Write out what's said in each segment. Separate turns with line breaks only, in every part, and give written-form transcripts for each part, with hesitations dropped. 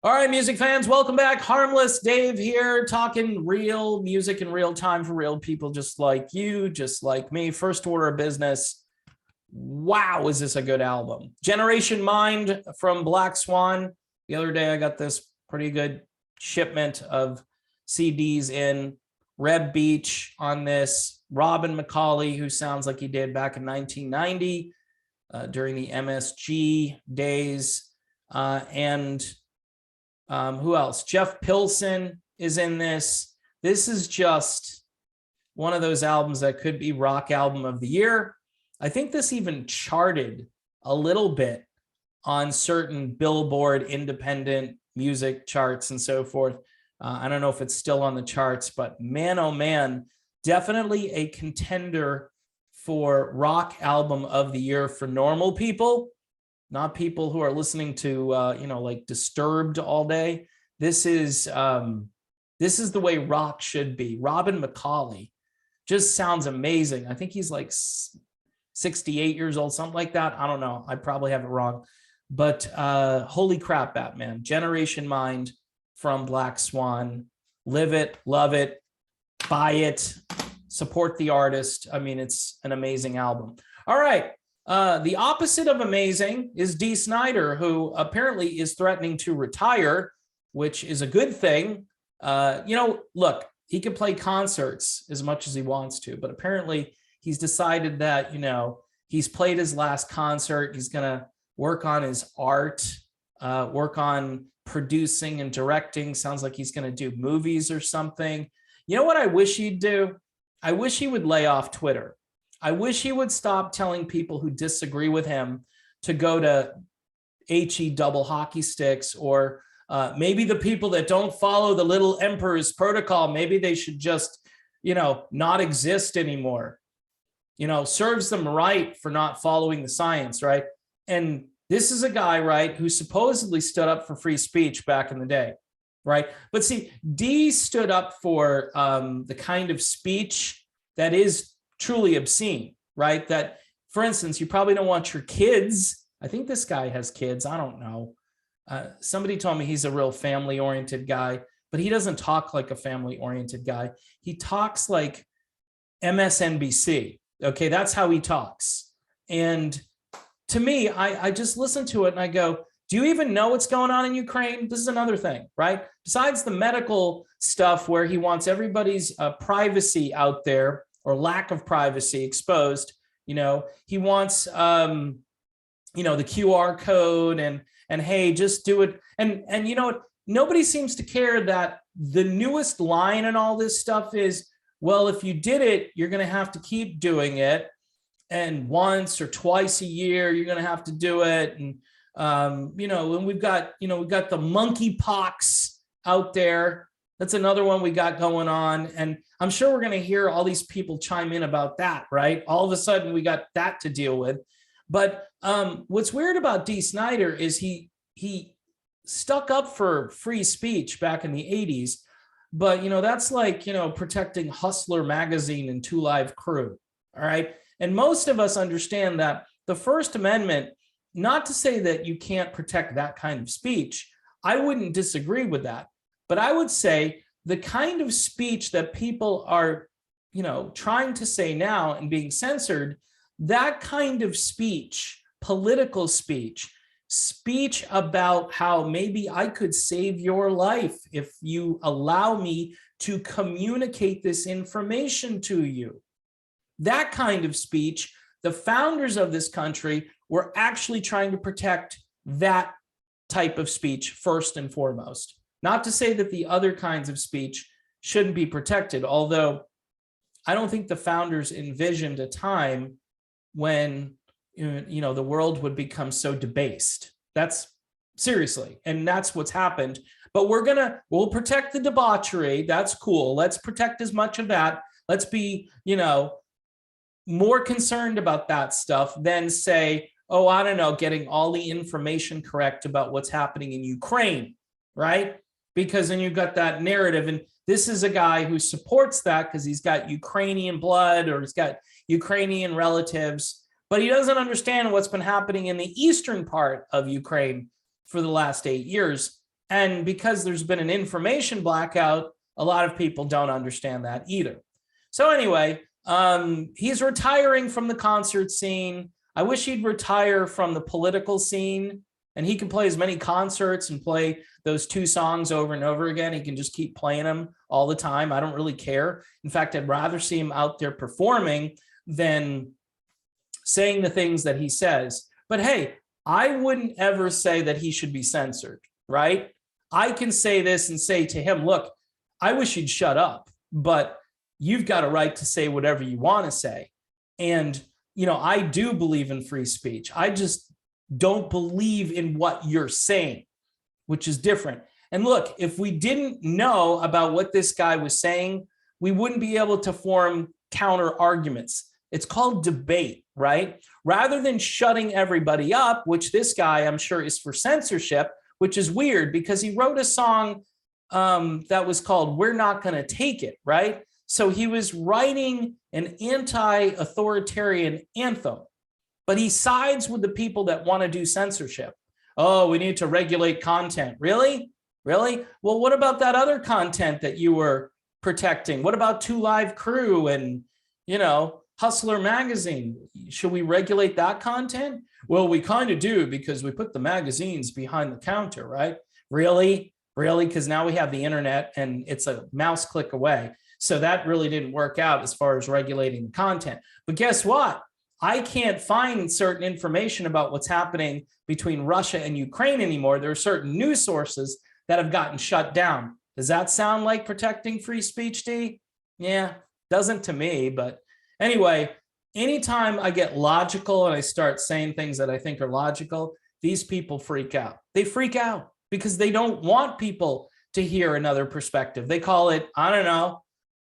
All right, music fans, welcome back. Harmless Dave here, talking real music in real time for real people just like you, just like me. First order of business. Wow, is this a good album? Generation Mind from Black Swan. The other day, I got this pretty good shipment of CDs in. Reb Beach on this. Robin McCauley, who sounds like he did back in 1990 during the MSG days. And who else? Jeff Pilson is in this. This is just one of those albums that could be rock album of the year. I think this even charted a little bit on certain Billboard independent music charts and so forth. I don't know if it's still on the charts, but man, oh man, definitely a contender for rock album of the year for normal people, not people who are listening to like Disturbed all day. This is the way rock should be. Robin McCauley just sounds amazing. I think he's like 68 years old, something like that. I don't know. I probably have it wrong. But holy crap, Batman. Generation Mind from Black Swan. Live it, love it, buy it, support the artist. I mean, it's an amazing album. All right. The opposite of amazing is Dee Snider, who apparently is threatening to retire, which is a good thing. Look, he can play concerts as much as he wants to, but apparently he's decided that, he's played his last concert. He's going to work on his art, work on producing and directing. Sounds like he's going to do movies or something. You know what I wish he'd do? I wish he would lay off Twitter. I wish he would stop telling people who disagree with him to go to HE double hockey sticks, or maybe the people that don't follow the little emperor's protocol, maybe they should just, not exist anymore. Serves them right for not following the science, right? And this is a guy, right, who supposedly stood up for free speech back in the day, right? But see, Dee stood up for the kind of speech that is truly obscene, right? That, for instance, you probably don't want your kids. I think this guy has kids. I don't know. Somebody told me he's a real family-oriented guy, but he doesn't talk like a family-oriented guy. He talks like MSNBC. Okay, that's how he talks. And to me, I just listen to it and I go, do you even know what's going on in Ukraine? This is another thing, right? Besides the medical stuff where he wants everybody's privacy out there, or lack of privacy exposed, he wants, the QR code and hey, just do it. And nobody seems to care that the newest line and all this stuff is, well, if you did it, you're going to have to keep doing it. And once or twice a year, you're going to have to do it. And, and we've got the monkeypox out there. That's another one we got going on. And I'm sure we're going to hear all these people chime in about that, right? All of a sudden we got that to deal with. But what's weird about Dee Snider is he stuck up for free speech back in the 80s. But, that's like, protecting Hustler magazine and Two Live Crew. All right. And most of us understand that the First Amendment, not to say that you can't protect that kind of speech. I wouldn't disagree with that. But I would say the kind of speech that people are, trying to say now and being censored, that kind of speech, political speech, speech about how maybe I could save your life if you allow me to communicate this information to you. That kind of speech, the founders of this country were actually trying to protect that type of speech first and foremost. Not to say that the other kinds of speech shouldn't be protected, although I don't think the founders envisioned a time when the world would become so debased. That's seriously, and that's what's happened. But we'll protect the debauchery. That's cool. Let's protect as much of that. Let's be, more concerned about that stuff than say, oh, I don't know, getting all the information correct about what's happening in Ukraine, right? Because then you've got that narrative. And this is a guy who supports that because he's got Ukrainian blood or he's got Ukrainian relatives, but he doesn't understand what's been happening in the eastern part of Ukraine for the last 8 years. And because there's been an information blackout, a lot of people don't understand that either. So anyway, he's retiring from the concert scene. I wish he'd retire from the political scene, and he can play as many concerts and play those 2 songs over and over again. He can just keep playing them all the time. I don't really care. In fact, I'd rather see him out there performing than saying the things that he says. But hey, I wouldn't ever say that he should be censored, right? I can say this and say to him, look, I wish you'd shut up, but you've got a right to say whatever you want to say. And, I do believe in free speech. I just don't believe in what you're saying, which is different. And look, if we didn't know about what this guy was saying, we wouldn't be able to form counter arguments. It's called debate, right? Rather than shutting everybody up, which this guy, I'm sure, is for censorship, which is weird because he wrote a song that was called "We're Not Gonna Take It," right? So he was writing an anti-authoritarian anthem, but he sides with the people that want to do censorship. Oh, we need to regulate content. Really? Really? Well, what about that other content that you were protecting? What about 2 Live Crew and, Hustler Magazine? Should we regulate that content? Well, we kind of do because we put the magazines behind the counter, right? Really? Really? Because now we have the internet and it's a mouse click away. So that really didn't work out as far as regulating the content. But guess what? I can't find certain information about what's happening between Russia and Ukraine anymore. There are certain news sources that have gotten shut down. Does that sound like protecting free speech, Dee? Yeah, doesn't to me. But anyway, anytime I get logical and I start saying things that I think are logical, these people freak out. They freak out because they don't want people to hear another perspective. They call it, I don't know,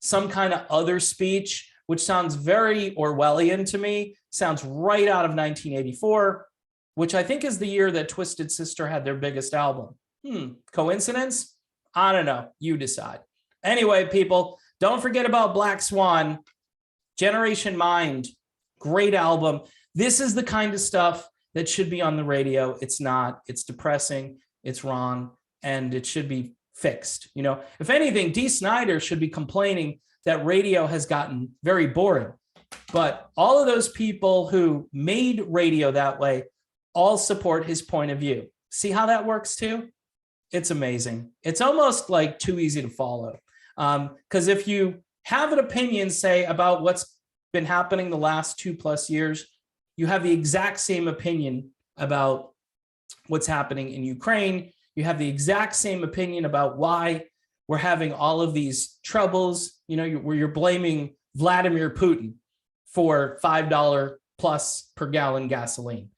some kind of other speech, which sounds very Orwellian to me, sounds right out of 1984, which I think is the year that Twisted Sister had their biggest album. Coincidence? I don't know. You decide. Anyway, people, don't forget about Black Swan, Generation Mind, great album. This is the kind of stuff that should be on the radio. It's not. It's depressing. It's wrong. And it should be fixed. If anything, Dee Snider should be complaining that radio has gotten very boring. But all of those people who made radio that way all support his point of view. See how that works too? It's amazing. It's almost like too easy to follow. Because if you have an opinion, say, about what's been happening the last 2+ years, you have the exact same opinion about what's happening in Ukraine. You have the exact same opinion about why we're having all of these troubles, where you're blaming Vladimir Putin for $5+ per gallon gasoline.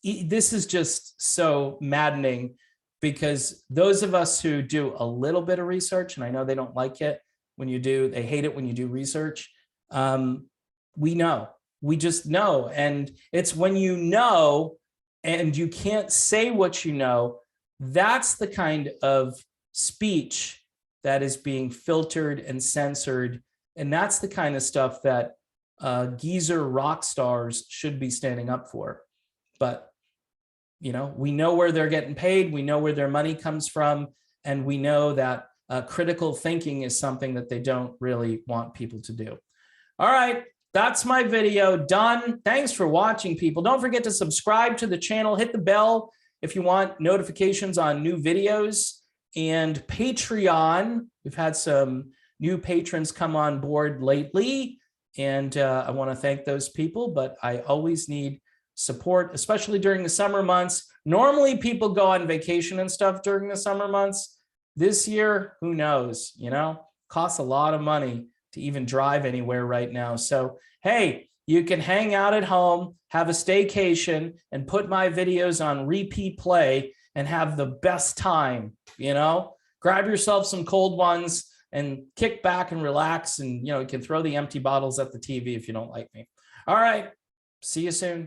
This is just so maddening because those of us who do a little bit of research, and I know they don't like it when you do, they hate it when you do research. We know, we just know. And it's when you know and you can't say what you know, that's the kind of speech that is being filtered and censored. And that's the kind of stuff that geezer rock stars should be standing up for. But, we know where they're getting paid. We know where their money comes from. And we know that critical thinking is something that they don't really want people to do. All right. That's my video done. Thanks for watching, people. Don't forget to subscribe to the channel. Hit the bell if you want notifications on new videos. And Patreon, we've had some new patrons come on board lately. And I want to thank those people, but I always need support, especially during the summer months. Normally people go on vacation and stuff during the summer months. This year, who knows, costs a lot of money to even drive anywhere right now. So, hey, you can hang out at home, have a staycation, and put my videos on repeat play and have the best time, Grab yourself some cold ones and kick back and relax, and, you can throw the empty bottles at the TV if you don't like me. All right, see you soon.